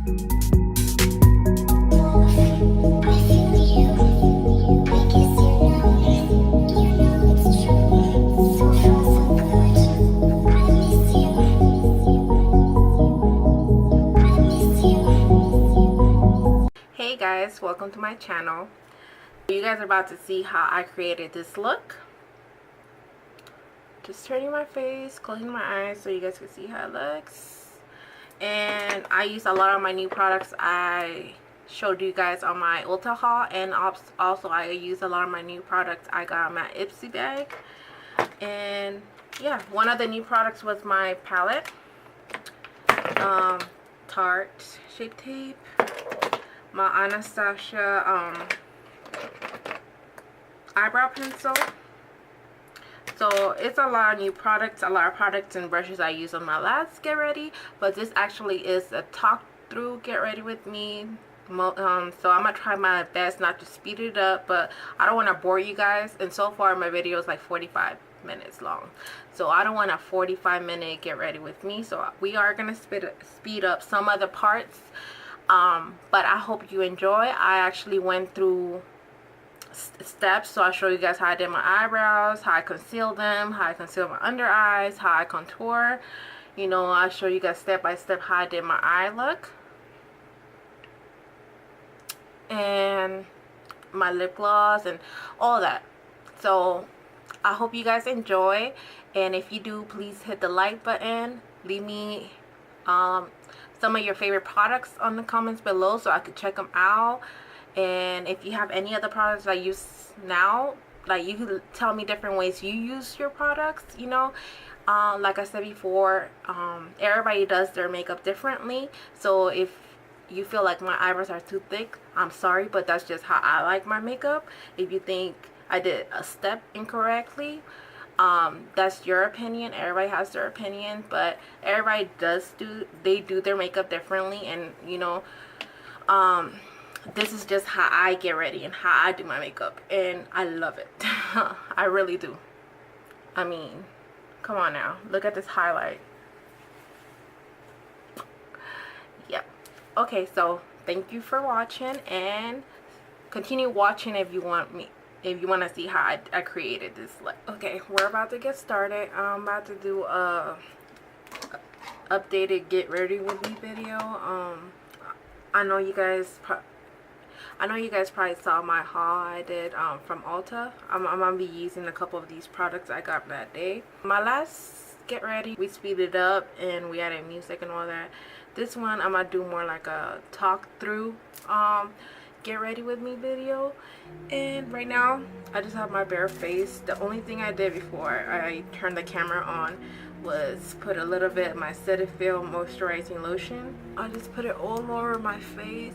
Hey guys, welcome to my channel. You guys are about to see how I created this look. Just turning my face, closing my eyes so you guys can see how it looks. And I use a lot of my new products I showed you guys on my Ulta haul, and also I use a lot of my new products I got on my Ipsy bag. And yeah, one of the new products was my palette, Tarte Shape Tape, my Anastasia eyebrow pencil. So it's a lot of new products, a lot of products and brushes I used on my last get ready, but this actually is a talk through get ready with me. So I'm gonna try my best not to speed it up, but I don't want to bore you guys, and so far my video is like 45 minutes long, so I don't want a 45-minute get ready with me. So we are gonna speed up some of the parts, but I hope you enjoy. I actually went through steps, so I'll show you guys how I did my eyebrows, how I conceal them, how I conceal my under eyes, how I contour. You know, I'll show you guys step by step how I did my eye look and my lip gloss and all that. So I hope you guys enjoy, and if you do, please hit the like button. Leave me some of your favorite products on the comments below so I could check them out. And if you have any other products I use now, like, you can tell me different ways you use your products, you know. Like I said before, everybody does their makeup differently, so if you feel like my eyebrows are too thick, I'm sorry, but that's just how I like my makeup. If you think I did a step incorrectly, that's your opinion. Everybody has their opinion, but everybody do their makeup differently, and you know, this is just how I get ready and how I do my makeup, and I love it. I really do. I mean, come on now, look at this highlight. Yep. Okay, so thank you for watching, and continue watching if you want to see how I created this look. Okay, we're about to get started. I'm about to do a updated get ready with me video. I know you guys probably saw my haul I did from Ulta. I'm gonna be using a couple of these products I got that day. My last get ready, we speeded up and we added music and all that. This one I'm gonna do more like a talk through get ready with me video. And right now I just have my bare face. The only thing I did before I turned the camera on was put a little bit of my Cetaphil moisturizing lotion. I just put it all over my face,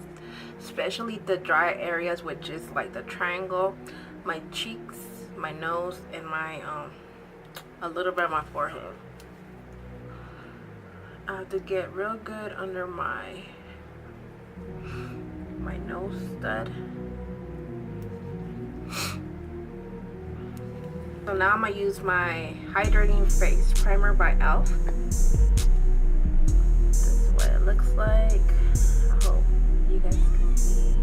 especially the dry areas, which is like the triangle, my cheeks, my nose, and my a little bit of my forehead. I have to get real good under my nose stud. So now I'm gonna use my hydrating face primer by e.l.f. This is what it looks like. I hope you guys can see.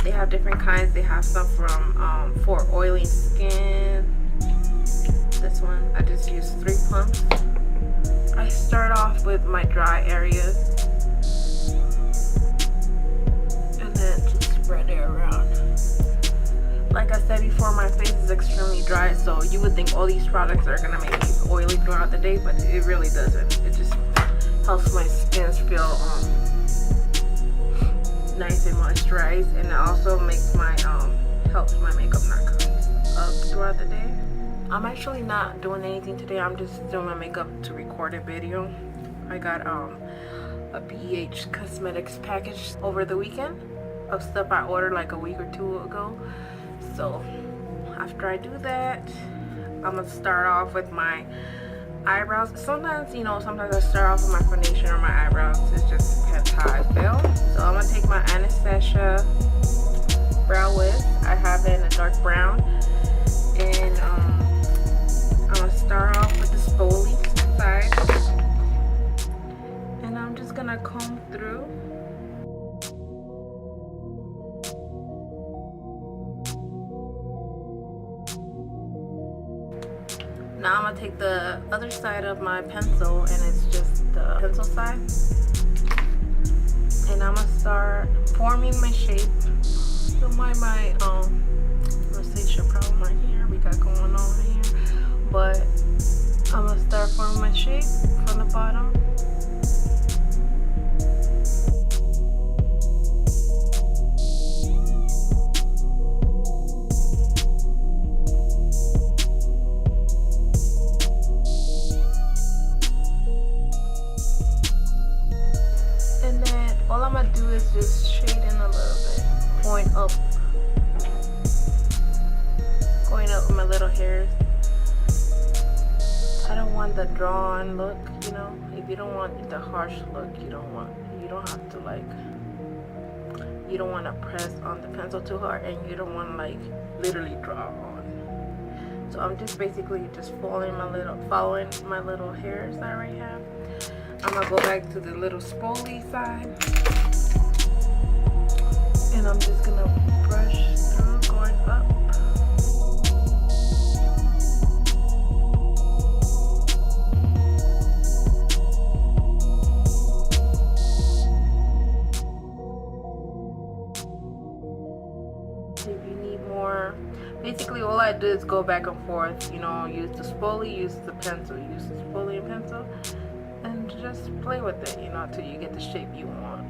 They have different kinds. They have some from for oily skin. This one I just used 3 pumps. I start off with my dry areas and then just spread it around. Like I said before, my face is extremely dry, so you would think all these products are gonna make me oily throughout the day, but it really doesn't. It just helps my skin feel nice and moisturized, and it also makes my helps my makeup not crease up throughout the day. I'm actually not doing anything today. I'm just doing my makeup to record a video. I got a BH Cosmetics package over the weekend of stuff I ordered like a week or 2 ago. So after I do that, I'm gonna start off with my eyebrows. Sometimes, you know, sometimes I start off with my foundation or my eyebrows. It just depends how I feel. So I'm gonna take my Anastasia brow wiz. I have it in a dark brown, and I'm gonna start off with the spoolie side, and I'm just gonna comb Now I'm gonna take the other side of my pencil, and it's just the pencil side, and I'm gonna start forming my shape. Don't mind my rosacea problem right here we got going on right here, but I'm gonna start forming my shape from the bottom. And then all I'm gonna do is just shade in a little bit, going up with my little hairs. I don't want the drawn look, you know. If you don't want the harsh look, you don't have to like, you don't want to press on the pencil too hard, and you don't want to like literally draw on. So I'm just basically just following my little hairs that I already have. I'm gonna go back to the little spoly side, and I'm just gonna brush through, going up. If you need more, basically all I do is go back and forth, you know, use the spoly, use the pencil, use the spoly and pencil, and just play with it, you know, until you get the shape you want.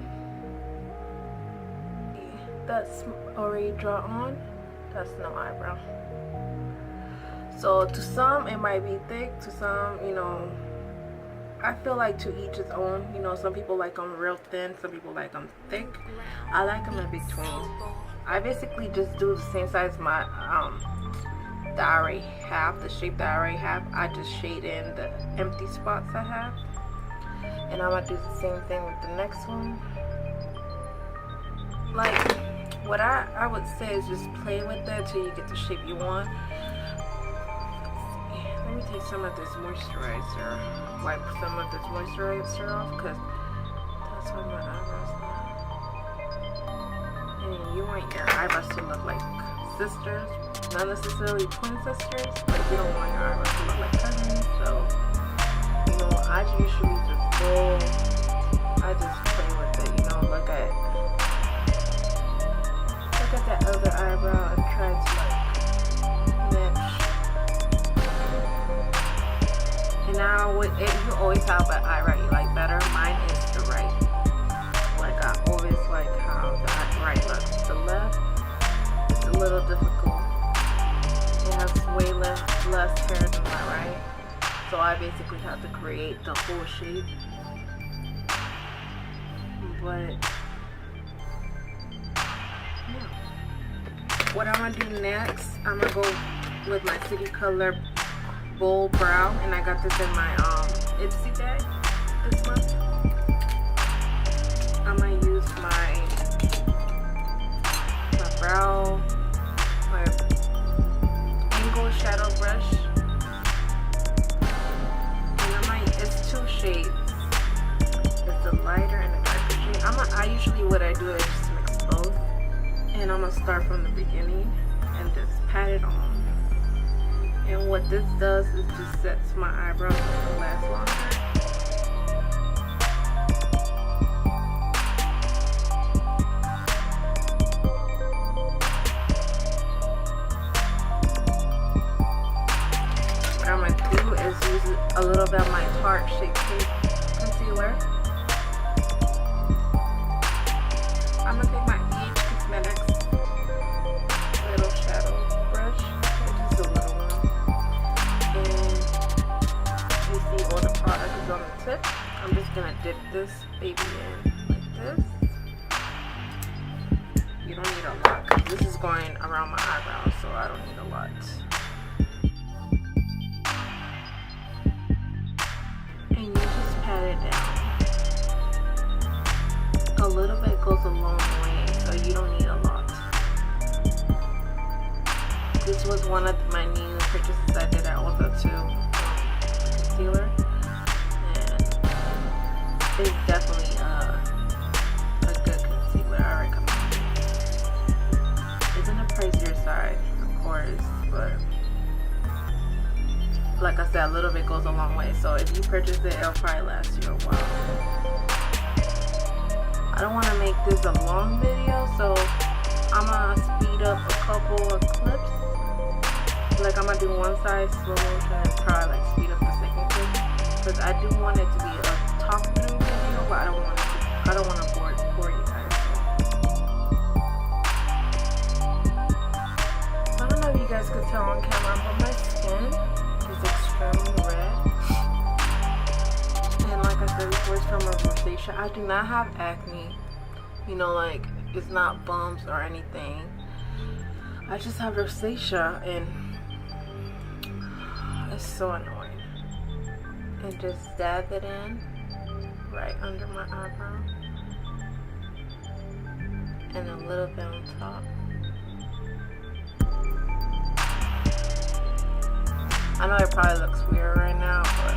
That's already drawn on. That's no eyebrow. So to some it might be thick, to some, you know, I feel like to each his own. You know, some people like them real thin, some people like them thick. I like them in between. I basically just do the same size my that I already have, the shape that I already have. I just shade in the empty spots I have, and I'm gonna do the same thing with the next one. Like, what I would say is just play with it till you get the shape you want. Let me take some of this moisturizer, wipe some of this moisturizer off, because that's why my eyebrows are. And you want your eyebrows to look like sisters, not necessarily twin sisters, but you don't want your eyebrows to look like cousins. So, you know, I usually just play with it, you know, look at that other eyebrow and try to like match. And now if you always have an eyebrow you like better, mine is the right. Like I always like how the right looks. The left is a little difficult. It has way less hair than my right. So I basically have to create the whole shape. But yeah. What I'm gonna do next, I'm gonna go with my City Color Bold Brow, and I got this in my ipsy bag this month. I'm gonna use my brow, my angle shadow brush, and it's two shades. It's the lighter and the darker shade. I usually what I do is just mix both, and I'm gonna start from the beginning and just pat it on. And what this does is just sets my eyebrows to last longer. What I'm going to do is use a little bit of my Tarte Shape Tape concealer. I'm going to take my BH Cosmetics little shadow brush, which is a little one. And you see all the product is on the tip. I'm just going to dip this baby in like this. You don't need a lot because this is going around my eyebrows, so I don't need a lot. And you just pat it down. A little bit goes a long way, so you don't need a lot. This was one of my new purchases I did at Ulta too, concealer, and it's definitely a good concealer. I recommend it. It's on the pricier side, of course, but like I said, a little bit goes a long way. So if you purchase it, it'll probably last you a while. I don't want to make this a long video, so I'm gonna speed up a couple of clips. Like I'm gonna do one side slow motion and probably like speed up the second clip, because I do want it to be a talk through video, but I don't want to bore you guys. I don't know if you guys could tell on camera, but my skin is extremely red. And like I said before, it's from a rosacea. I do not have acne. You know, like it's not bumps or anything. I just have rosacea, and it's so annoying. And just dab it in right under my eyebrow and a little bit on top. I know it probably looks weird right now, but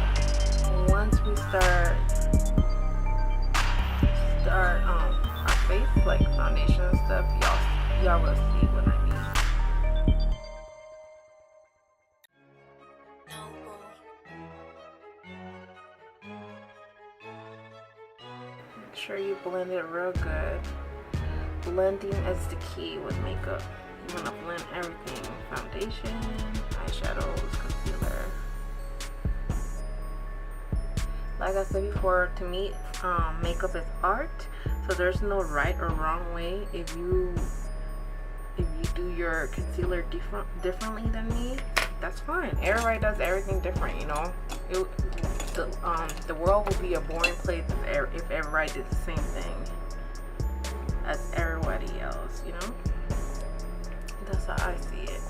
once we start our face, like foundation and stuff, y'all will see what I mean. Make sure you blend it real good. Blending is the key with makeup. You want to blend everything: foundation, eyeshadows, concealer. Like I said before, to me, makeup is art. So there's no right or wrong way. If you do your concealer differently than me, that's fine. Everybody does everything different, you know. The world would be a boring place if everybody did the same thing as everybody else, you know. That's how I see it.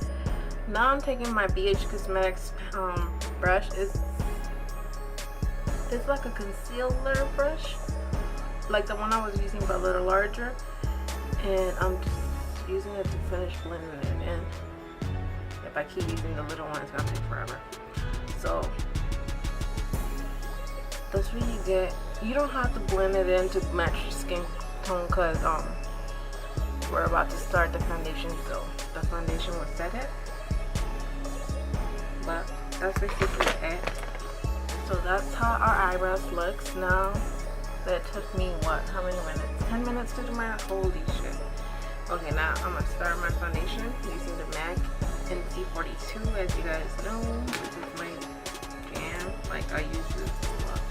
Now I'm taking my BH Cosmetics brush. It's like a concealer brush, like the one I was using, but a little larger. And I'm just using it to finish blending it in. If I keep using the little one, it's gonna take forever. So that's what you get. You don't have to blend it in to match your skin tone, because we're about to start the foundation, so the foundation will set it. But that's basically it. So that's how our eyebrows looks now. That took me how many minutes? 10 minutes to do my holy shit. Okay, now I'm gonna start my foundation using the MAC NC42, as you guys know. This is my jam. Like I use this a lot.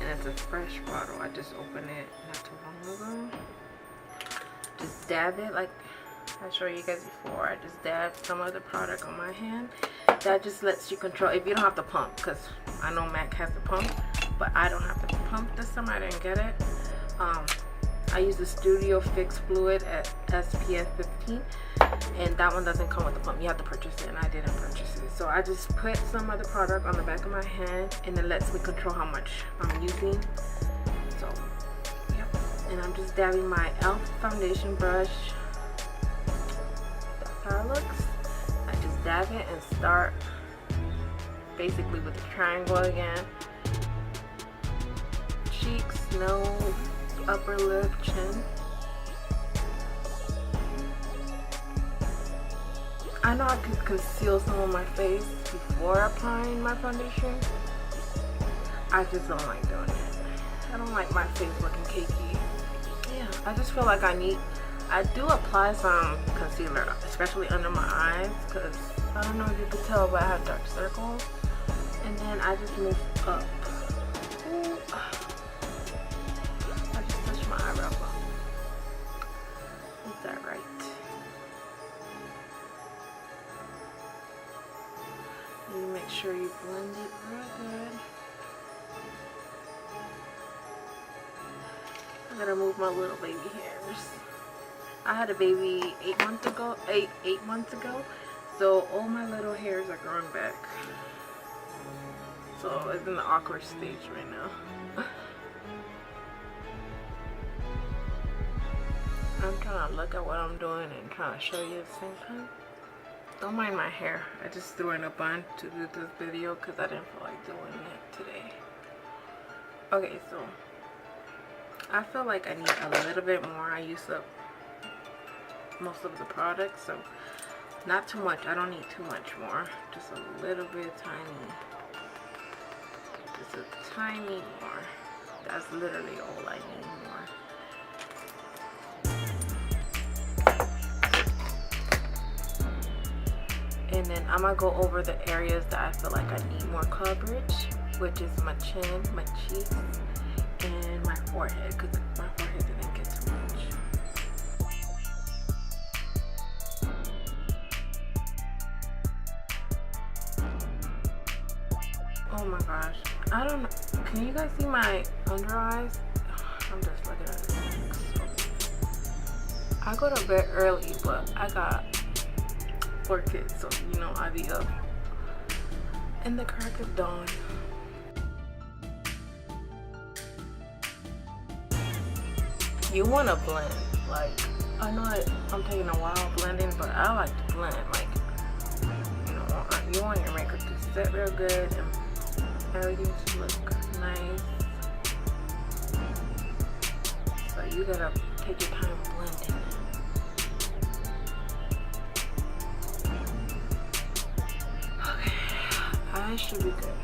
And it's a fresh bottle. I just opened it not too long ago. Just dab it like I showed you guys before. I just dab some of the product on my hand. That just lets you control. If you don't have to pump, because I know MAC has to pump, but I don't have to pump this time. I didn't get it. I use the Studio Fix Fluid at SPF 15, and that one doesn't come with the pump. You have to purchase it, and I didn't purchase it. So I just put some of the product on the back of my hand, and it lets me control how much I'm using. So, yep. And I'm just dabbing my e.l.f. foundation brush. That's how it looks. I just dab it and start basically with the triangle again. Cheeks, nose, upper lip, chin. I know I could conceal some of my face before applying my foundation. I just don't like doing it. I don't like my face looking cakey. Yeah, I just feel like I do apply some concealer, especially under my eyes, because I don't know if you could tell, but I have dark circles. And then I just move up. Ooh. I just touched my eyebrow bone. Is that right? You make sure you blend it real good. I gotta move my little baby hairs. I had a baby 8 months ago, so all my little hairs are growing back. So it's in the awkward stage right now. I'm trying to look at what I'm doing and trying to show you at the same time. Don't mind my hair. I just threw in a bun to do this video because I didn't feel like doing it today. Okay, so I feel like I need a little bit more. I used up most of the product, so Not too much. I don't need too much more. Just a little bit tiny. Just a tiny more. That's literally all I need more. And then I'm gonna go over the areas that I feel like I need more coverage, which is my chin, my cheeks, and my forehead, because my forehead didn't get too much. Oh my gosh. I don't know. Can you guys see my under eyes? I'm just looking at it. I go to bed early, but I got 4 kids, so you know I be up in the crack of dawn. You want to blend. Like, I know that I'm taking a while blending, but I like to blend. Like, you know, you want your makeup to set real good and everything to look nice. So you gotta take your time blending. Okay, I should be good.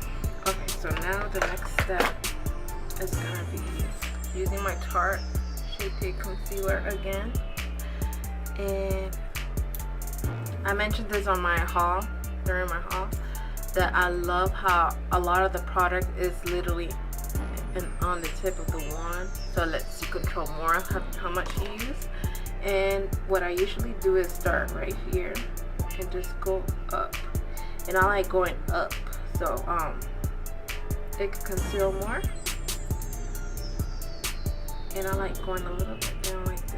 Okay, so now the next step is gonna be using my Tarte Shape Tape Concealer again. And I mentioned this on my haul, during my haul, that I love how a lot of the product is literally on the tip of the wand, so it lets you control more of how much you use. And what I usually do is start right here and just go up, and I like going up so it can conceal more, and I like going a little bit down like this.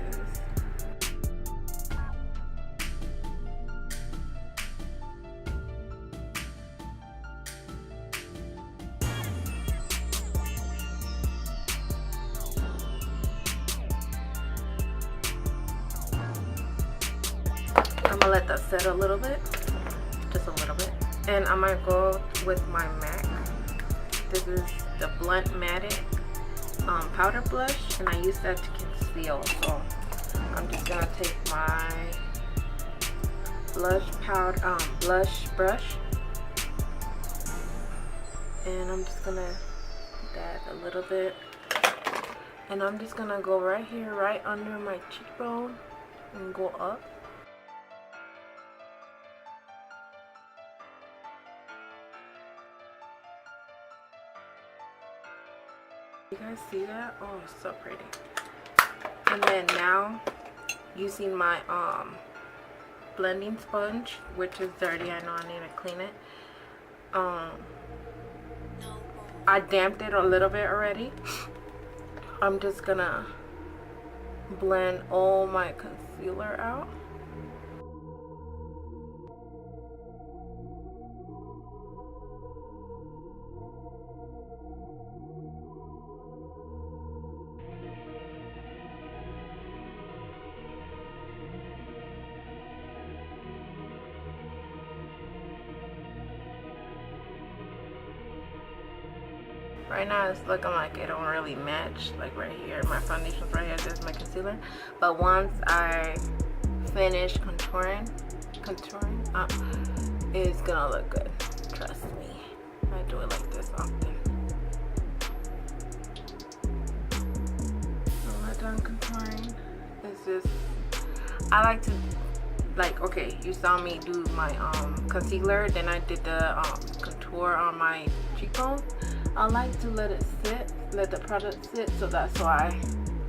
I'm gonna let that set a little bit, just a little bit, and I'm gonna go with my MAC. This is the Blunt Matted powder blush, and I use that to conceal. So I'm just gonna take my blush brush, and I'm just gonna dab a little bit, and I'm just gonna go right here, right under my cheekbone, and go up. You guys see that? Oh, it's so pretty. And then now, using my blending sponge, which is dirty, I know I need to clean it. I damped it a little bit already. I'm just gonna blend all my concealer out. Right now it's looking like it don't really match. Like right here, my foundation's right here, this is my concealer. But once I finish contouring, it's gonna look good. Trust me. I do it like this often. When I'm done contouring, it's just, I like to, like, okay, you saw me do my concealer, then I did the contour on my cheekbone. I like to let it sit, let the product sit, so that's why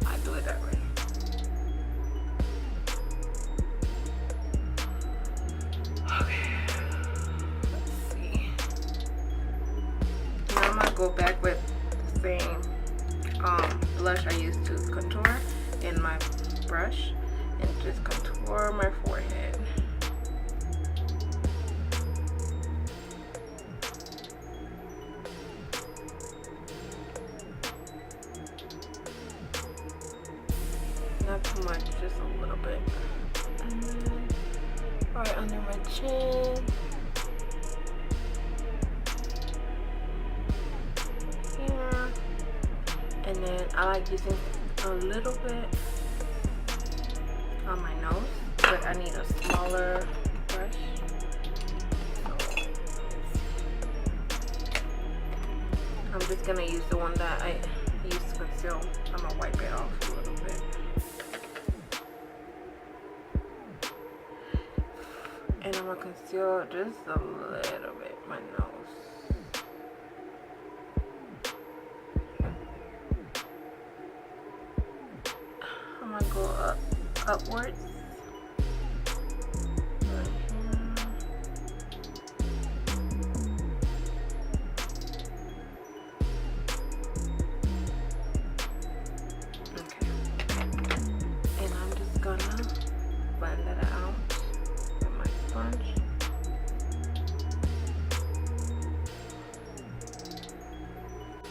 I do it that way. Okay, let's see. Now I'm gonna go back with the same blush I used to contour in my brush and just contour my forehead. Not too much, just a little bit. And then right under my chin. Here. And then I like using a little bit on my nose, but I need a smaller brush. I'm just gonna use the one that I used to conceal. I'm gonna wipe it off a little bit. And I'm gonna conceal just a little bit my nose. I'm gonna go upwards.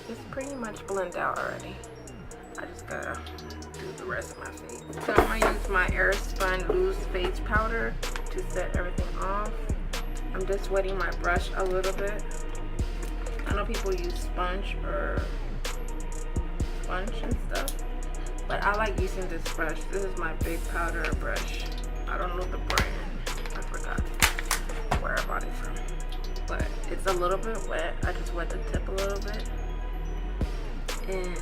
It's pretty much blended out already. I just gotta do the rest of my face. So I'm gonna use my Airspun loose face powder to set everything off. I'm just wetting my brush a little bit. I know people use sponge and stuff, but I like using this brush. This is my big powder brush. I don't know the brand. I forgot where I bought it from. But it's a little bit wet. I just wet the tip a little bit. And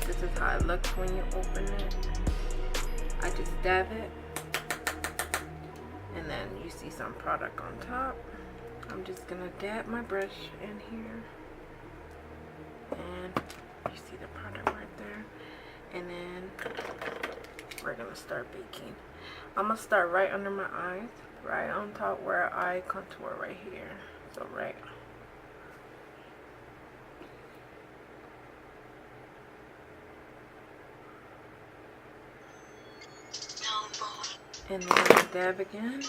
this is how it looks when you open it. I just dab it. And then you see some product on top. I'm just gonna dab my brush in here. And you see the product right there. And then we're gonna start baking. I'm gonna start right under my eyes. Right on top where I contour right here. So right. And then dab again.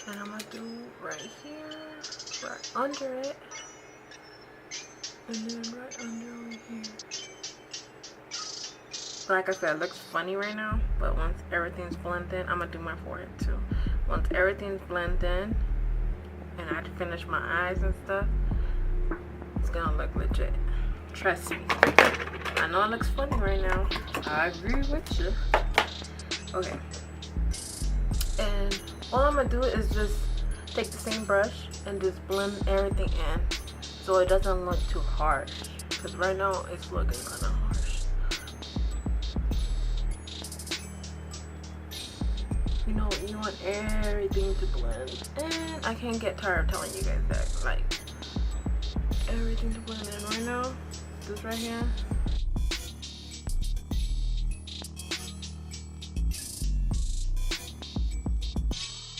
And I'm gonna do right here, right under it, and then right under over here. Like I said, it looks funny right now, but once everything's blended, I'm gonna do my forehead too. Once everything's blended and I finish my eyes and stuff, it's gonna look legit. Trust me. I know it looks funny right now. I agree with you. Okay. And all I'm gonna do is just take the same brush and just blend everything in so it doesn't look too harsh. Because right now it's looking kind of harsh. You know, you want everything to blend. And I can't get tired of telling you guys that. Like, everything to blend in right now. This right here.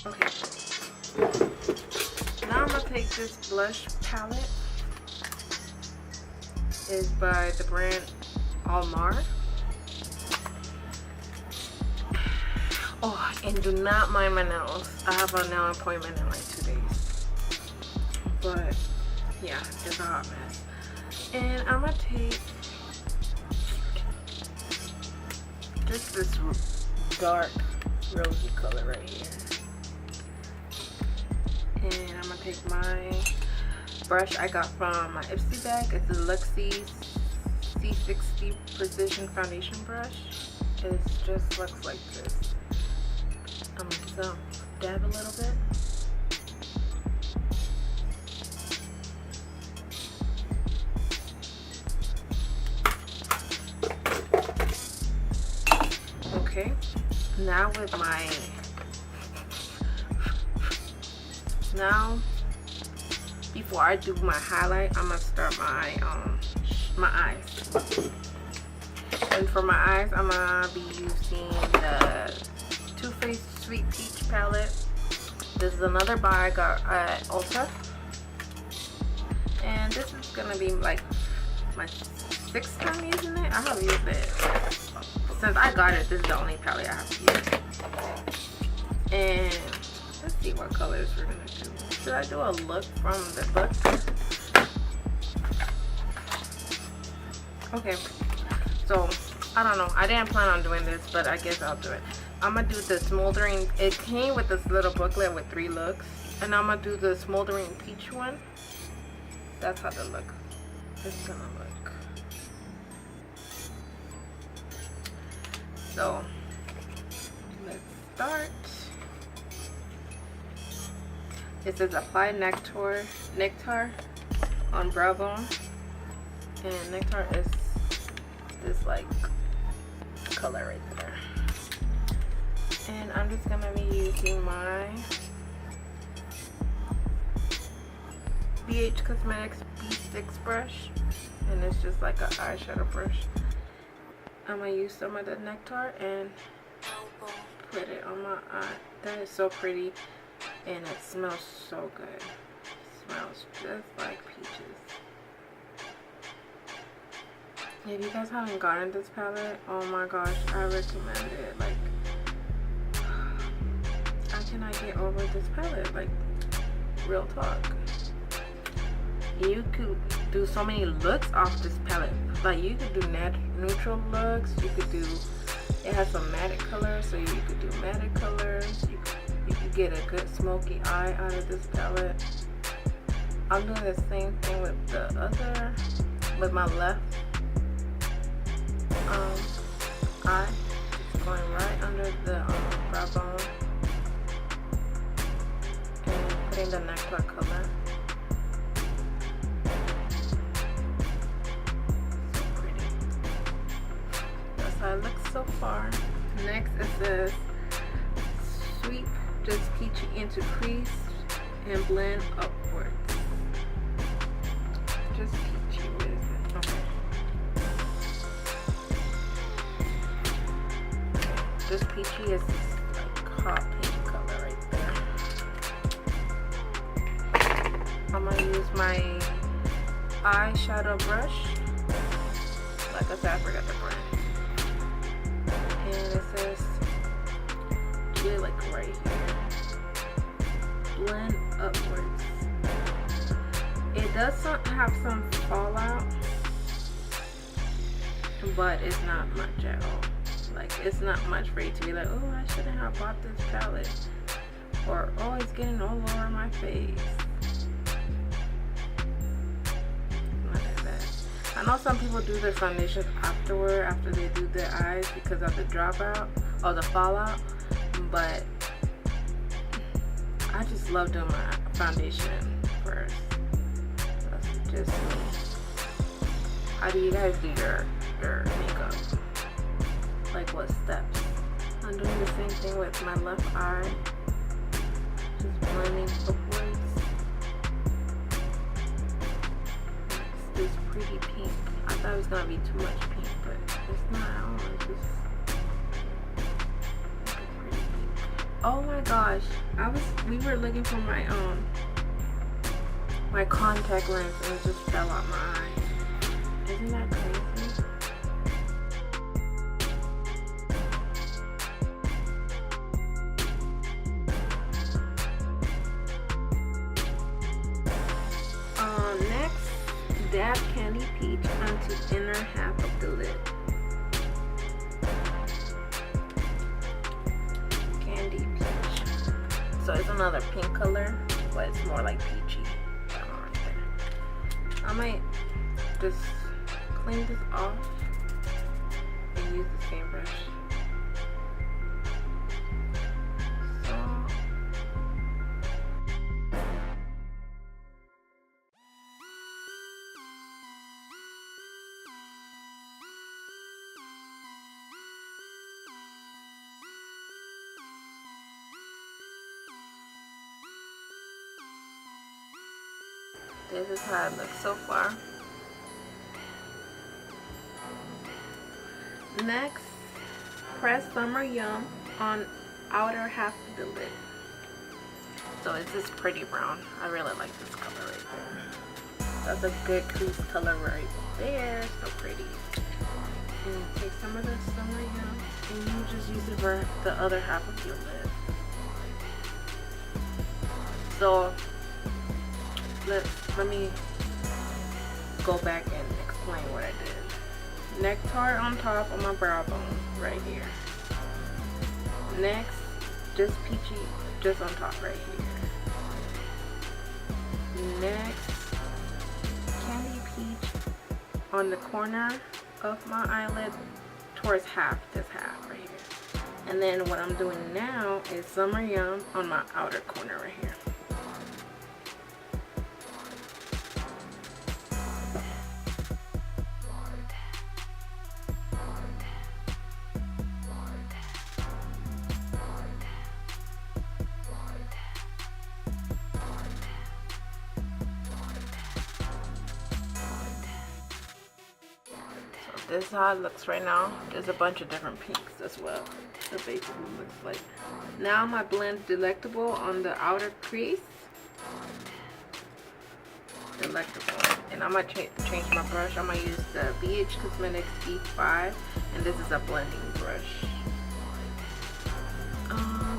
Okay. Now I'm gonna take this blush palette. It's by the brand Almar. Oh, and do not mind my nails. I have a nail appointment in like 2 days. But yeah, it's a hot mess. And I'm gonna take just this dark rosy color right here. And I'm gonna take my brush I got from my Ipsy bag. It's a Luxie C60 Precision Foundation brush. It just looks like this. I'm gonna dab a little bit. Okay, now with before I do my highlight, I'm gonna start my eyes. And for my eyes, I'm gonna be using the Too Faced Sweet Peach palette. This is another buy I got at Ulta. And this is gonna be like my 6th time using it. I have used it since I got it. This is the only palette I have used. And let's see what colors we're gonna do. Should I do a look from the book? Okay, so I don't know. I didn't plan on doing this, but I guess I'll do it. I'm gonna do the smoldering. It came with this little booklet with 3 looks, and I'm gonna do the smoldering peach one. That's how the look is gonna look. So let's start. It says apply nectar on brow bone, and nectar is this like color right there. And I'm just gonna be using my BH Cosmetics B6 brush, and it's just like an eyeshadow brush. I'm gonna use some of the nectar and put it on my eye. That is so pretty, and it smells so good. It smells just like peaches. If you guys haven't gotten this palette, oh my gosh, I recommend it. Like, I cannot get over this palette. Like, real talk. You could do so many looks off this palette. Like, you could do neutral looks. You could do, it has some matte colors, so you could do matte colors. You could get a good smoky eye out of this palette. I'm doing the same thing with the other, with my left eye. It's going right under the brow bone and putting the nectar color. So pretty. That's how it looks so far. Next it says sweep just peachy into crease and blend upwards. Just peachy, what is it? Okay. This peachy is this like hot pink color right there. I'm gonna use my eyeshadow brush. Like I said, I forgot the brand. And it says, really like right here. Blend upwards. It does have some fallout, but it's not much at all. Like, it's not much for you to be like, oh, I shouldn't have bought this palette, or oh, it's getting all over my face. Not like that. I know some people do their foundation afterward, after they do their eyes, because of the dropout or the fallout, but I just love doing my foundation first. That's just me. How do you guys do your makeup? Like, what steps? I'm doing the same thing with my left eye. Just blending upwards. It's this pretty pink. I thought it was gonna be too much pink, but it's not at all. It's just like a pretty pink. Oh my gosh. We were looking for my contact lens, and it just fell out my eye. Isn't that crazy? Next, dab Candy Peach onto inner half of the lid. Candy Peach. So it's another pink color, but it's more like peachy. Right there. I might just clean this off and use the same brush. This is how it looks so far. Next, press Summer Yum on outer half of the lid. So it's this pretty brown. I really like this color right there. That's a good crease color right there. So pretty. And take some of the Summer Yum and you just use it for the other half of your lid. So let me go back and explain what I did. Nectar on top of my brow bone right here. Next, just peachy just on top right here. Next, Candy Peach on the corner of my eyelid towards this half right here. And then what I'm doing now is Summer Yum on my outer corner right here. this is how it looks right now. There's a bunch of different pinks as well. The basically looks like. Now I'm gonna blend Delectable on the outer crease. Delectable. And I'm gonna change my brush. I'm gonna use the BH Cosmetics E5, and this is a blending brush.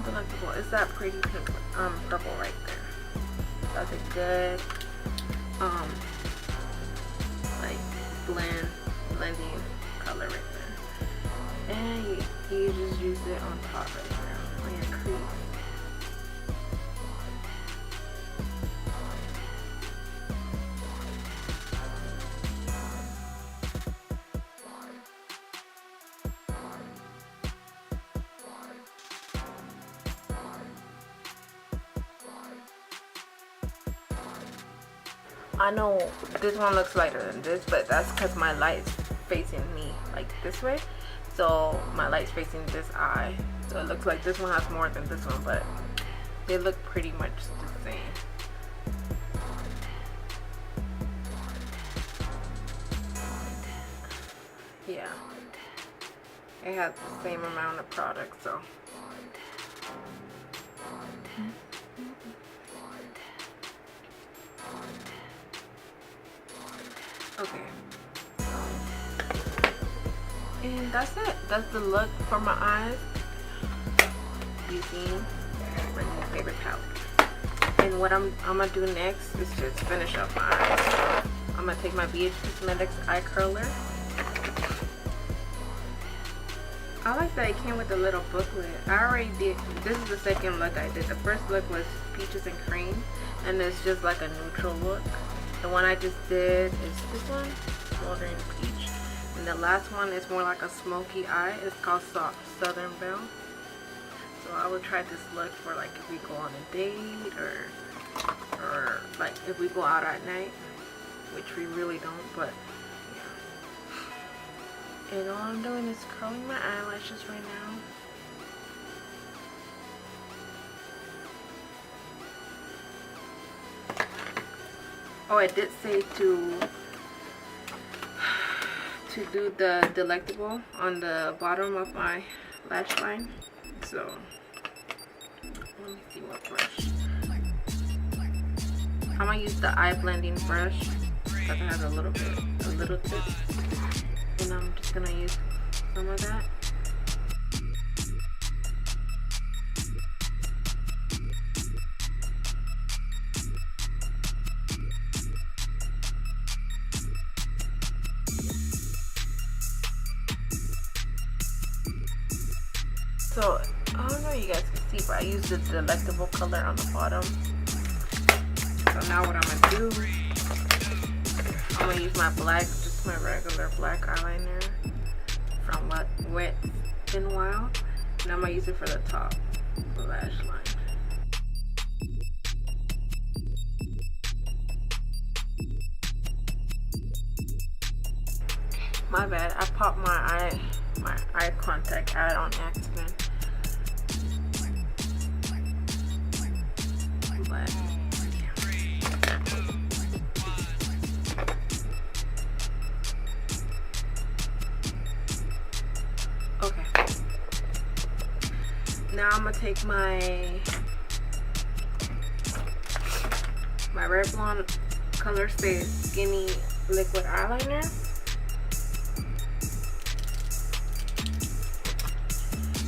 Delectable. It's that pretty pink purple right there. That's a good like blending color right there. And you just use it on top right there on your crease. I know this one looks lighter than this, but that's because my light's facing me like this way. So my light's facing this eye. So it looks like this one has more than this one, but they look pretty much the same. Yeah. It has the same amount of product, so. Okay, and that's it. That's the look for my eyes using my new favorite palette. And what I'm gonna do next is just finish up my eyes. So I'm gonna take my BH Cosmetics eye curler. I like that it came with a little booklet. I already did. This is the second look I did. The first look was peaches and cream, and it's just like a neutral look. The one I just did is this one, Smoldering Peach. And the last one is more like a smoky eye. It's called Southern Belle. So I would try this look for like if we go on a date or like if we go out at night, which we really don't, but yeah. And all I'm doing is curling my eyelashes right now. Oh, I did say to do the Delectable on the bottom of my lash line. So let me see what brush. I'm gonna use the eye blending brush because it has a little tip, and I'm just gonna use some of that. So, I don't know if you guys can see, but I used the Delectable color on the bottom. So now what I'm going to do, I'm going to use my black, just my regular black eyeliner from Wet n Wild. And I'm going to use it for the top of the lash line. My bad, I popped my eye contact out on accident. But okay. Now I'm gonna take my Revlon Color Space Skinny Liquid Eyeliner.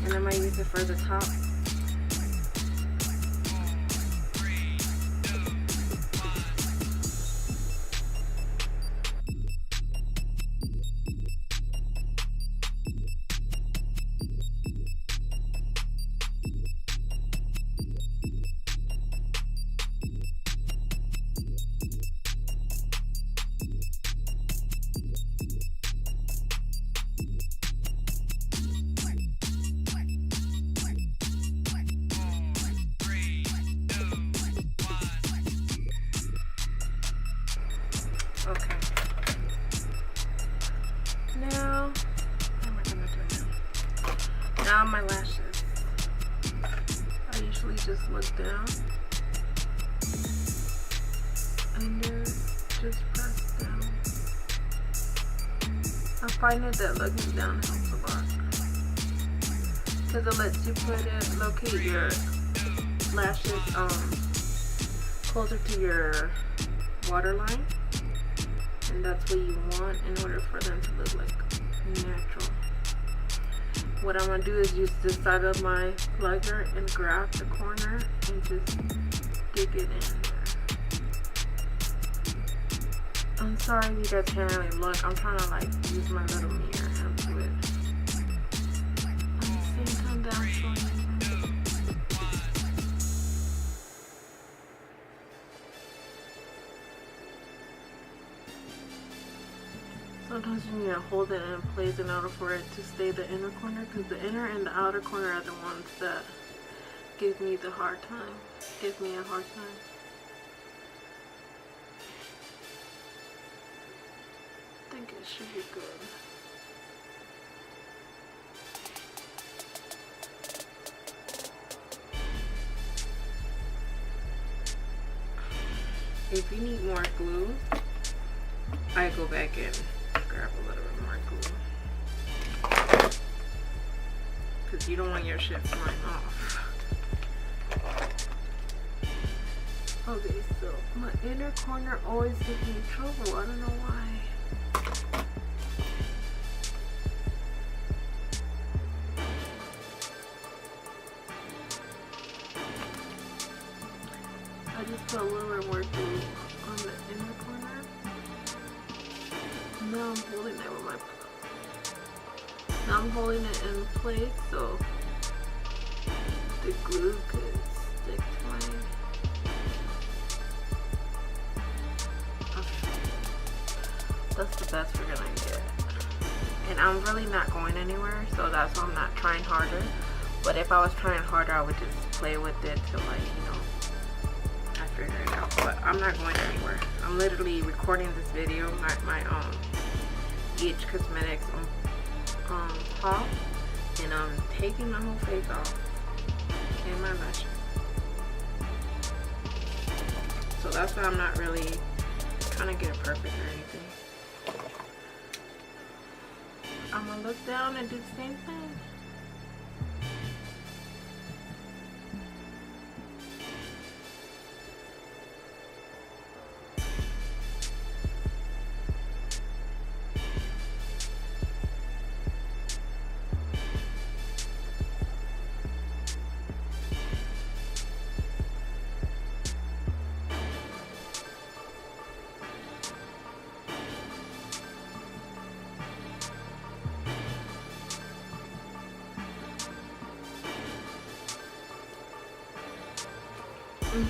And I'm going to use it for the top. Okay. Now, what am I gonna do now? Now my lashes. I usually just look down and just press down. I find it that looking down helps a lot. Because it lets you locate your lashes closer to your waterline. And that's what you want in order for them to look like natural. What I'm going to do is use this side of my plugger and grab the corner and just dig it in there. I'm sorry if you guys can't really look. I'm trying to like use my little mirror and do it. At the same time that I'm showing you. Sometimes you need to hold it in place in order for it to stay the inner corner, because the inner and the outer corner are the ones that give me the hard time. Give me a hard time. I think it should be good. If you need more glue, I go back in. Grab a little bit more glue, because you don't want your shit flying off. Okay, so my inner corner always gives me trouble. I don't know why. I just put a little bit more glue on the inner corner. Now I'm holding it with my now I'm holding it in place so the glue could stick to my okay. That's the best we're gonna get. And I'm really not going anywhere, so that's why I'm not trying harder. But if I was trying harder, I would just play with it till like, you know, I figure it out. But I'm not going anywhere. I'm literally recording this video, my H Cosmetics haul, and I'm taking my whole face off and my lashes. So that's why I'm not really trying to get it perfect or anything. I'm gonna look down and do the same thing.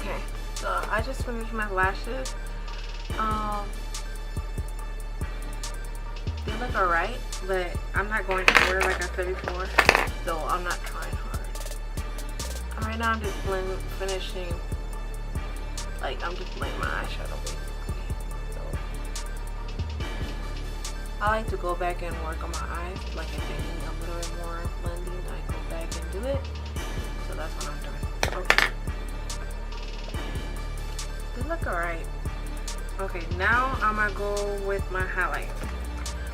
Okay, so I just finished my lashes. They look alright, but I'm not going anywhere like I said before, so I'm not trying hard. Right now I'm just finishing, like I'm just laying my eyeshadow basically. So I like to go back and work on my eyes, like if they need a little bit more blending, I go back and do it. So that's what I'm doing. Okay. They look alright. Okay, now I'm gonna go with my highlight.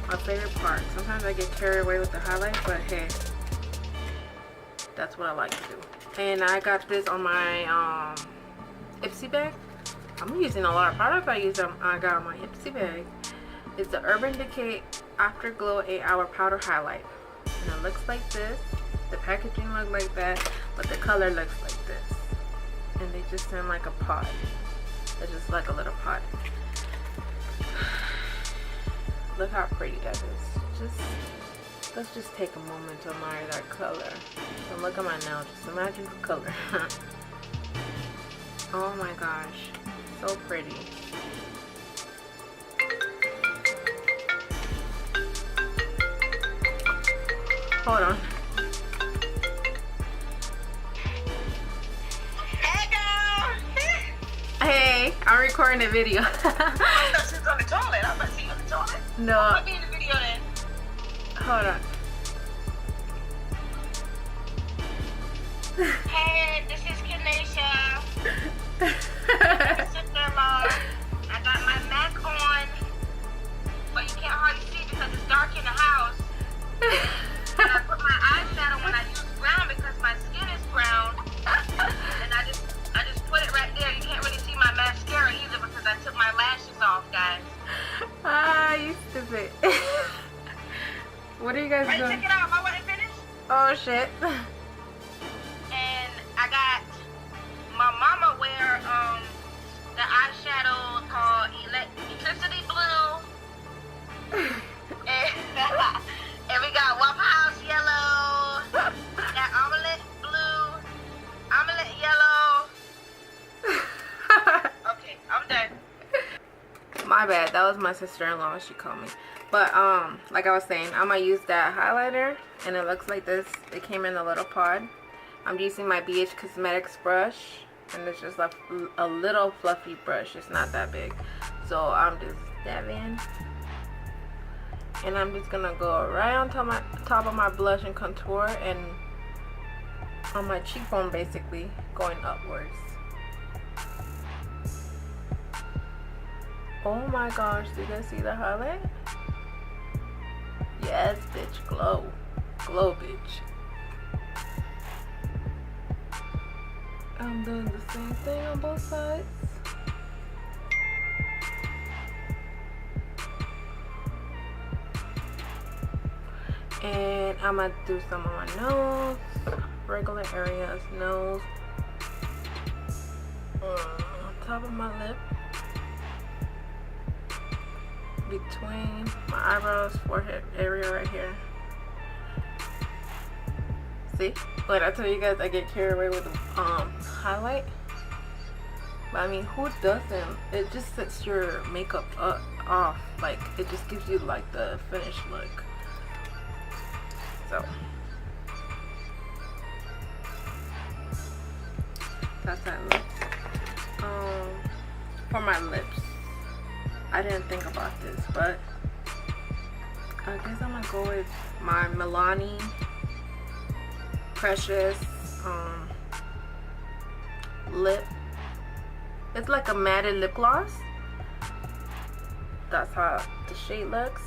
My favorite part. Sometimes I get carried away with the highlight, but hey, that's what I like to do. And I got this on my ipsy bag. I'm using a lot of products I got on my ipsy bag. It's the Urban Decay Afterglow 8-Hour Powder Highlight. And it looks like this. The packaging looks like that, but the color looks like this. And they just send like a pot. It's just like a little pot. Look how pretty that is. Let's just take a moment to admire that color. And look at my nail. Just imagine the color. Oh my gosh, so pretty. Hold on. Hey, I'm recording a video. I thought she was on the toilet. I thought she was on the toilet. No. Put me in the video then. Hold on. Hey, this is Kenesha. Sister-in-law. I got my Mac on, but you can't hardly see because it's dark in the guys Right, doing? check it out. I wasn't finished. Oh shit. And I got my mama wear the eyeshadow called Electricity Blue. and, and we got Waffle House Yellow. We got Omelette Blue. Omelette Yellow. Okay, I'm done. My bad, that was my sister-in-law, she called me. But like I was saying, I'm gonna use that highlighter, and it looks like this. It came in a little pod. I'm using my BH Cosmetics brush, and it's just a little fluffy brush. It's not that big. So I'm just dabbing, and I'm just gonna go right on top of my blush and contour, and on my cheekbone, basically going upwards. Oh my gosh, do you guys see the highlight? Yes, bitch, glow. Glow, bitch. I'm doing the same thing on both sides. And I'm gonna do some on my nose, regular areas, nose, on top of my lip, between my eyebrows, forehead area right here. See? But I tell you guys, I get carried away with the highlight. But I mean, who doesn't? It just sets your makeup off. Like, it just gives you like the finished look. So that's that look. For my lips, I didn't think about this, but I guess I'm gonna go with my Milani Precious lip. It's like a matted lip gloss. That's how the shade looks.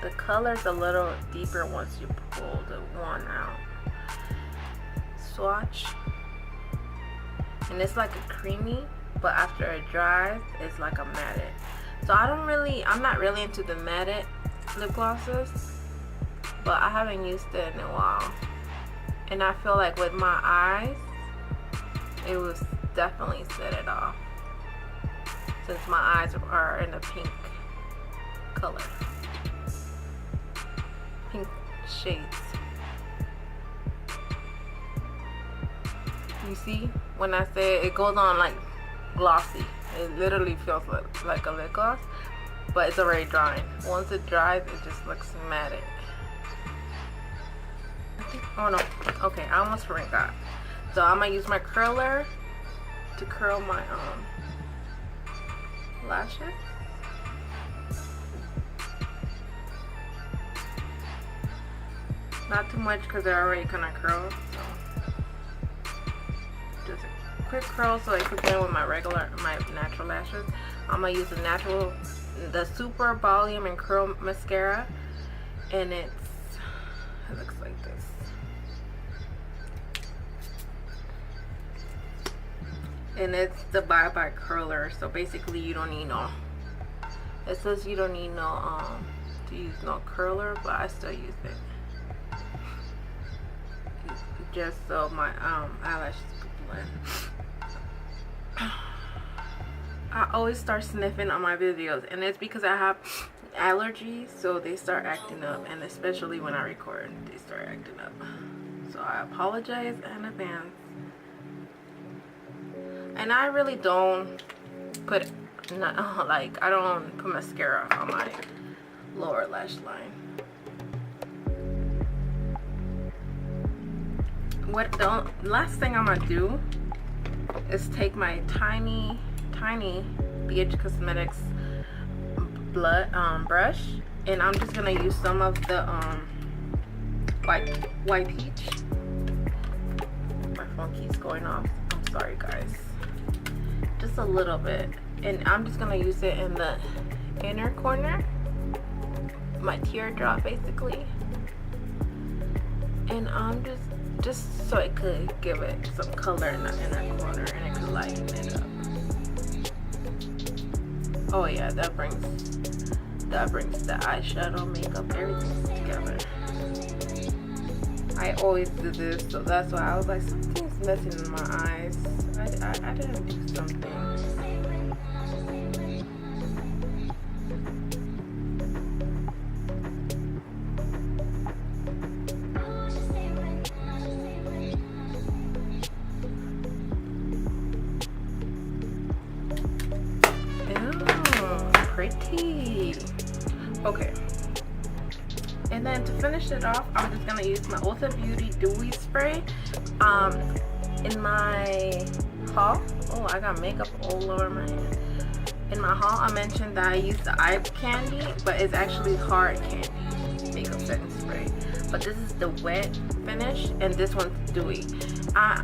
The color's a little deeper once you pull the one out. Swatch. And it's like a creamy, but after it dries, it's like a matted. So I'm not really into the matted lip glosses, but I haven't used it in a while. And I feel like with my eyes, it will definitely set it off, since my eyes are in a pink color. Pink shades. You see, when I say it goes on like glossy, it literally feels like a lip gloss, but it's already drying. Once it dries, it just looks matted. Oh no, okay, I almost forgot. So I'm gonna use my curler to curl my lashes. Not too much because they're already kind of curled. So just a quick curl so it can blend with my natural lashes. I'm gonna use the Super Volume and Curl Mascara, and it looks like this. And it's the Bye Bye Curler, so basically you don't need no. It says you don't need no to use no curler, but I still use it just so my eyelashes could blend. I always start sniffing on my videos, and it's because I have allergies, so they start acting up, and especially when I record, they start acting up. So I apologize in advance. And I really don't put I don't put mascara on my lower lash line. The last thing I'm gonna do is take my tiny BH Cosmetics brush, and I'm just gonna use some of the white peach. My phone keeps going off. I'm sorry, guys. Just a little bit, and I'm just gonna use it in the inner corner, my teardrop basically, and I'm just so it could give it some color in the inner corner, and it could lighten it up. Oh yeah, that brings that brings the eyeshadow, makeup, everything together. I always do this, so that's why I was like, something's messing in my eyes. I didn't do something. Pretty. Okay, and then to finish it off, I'm just gonna use my Ulta Beauty Dewy Spray. In my haul, oh, I got makeup all over my hand. In my haul, I mentioned that I used the eye candy, but it's actually hard candy makeup setting spray. But this is the wet finish, and this one's dewy. I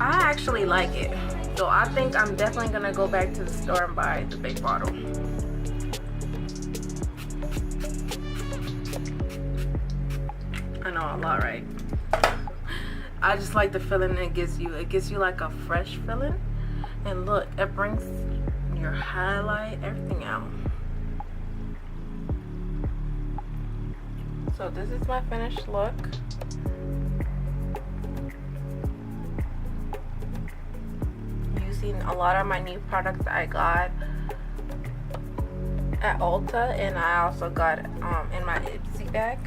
actually like it. So I think I'm definitely gonna go back to the store and buy the big bottle. I know, a lot, right? I just like the feeling it gives you. It gives you like a fresh feeling. And look, it brings your highlight, everything out. So this is my finished look. A lot of my new products that I got at Ulta, and I also got in my Ipsy bag.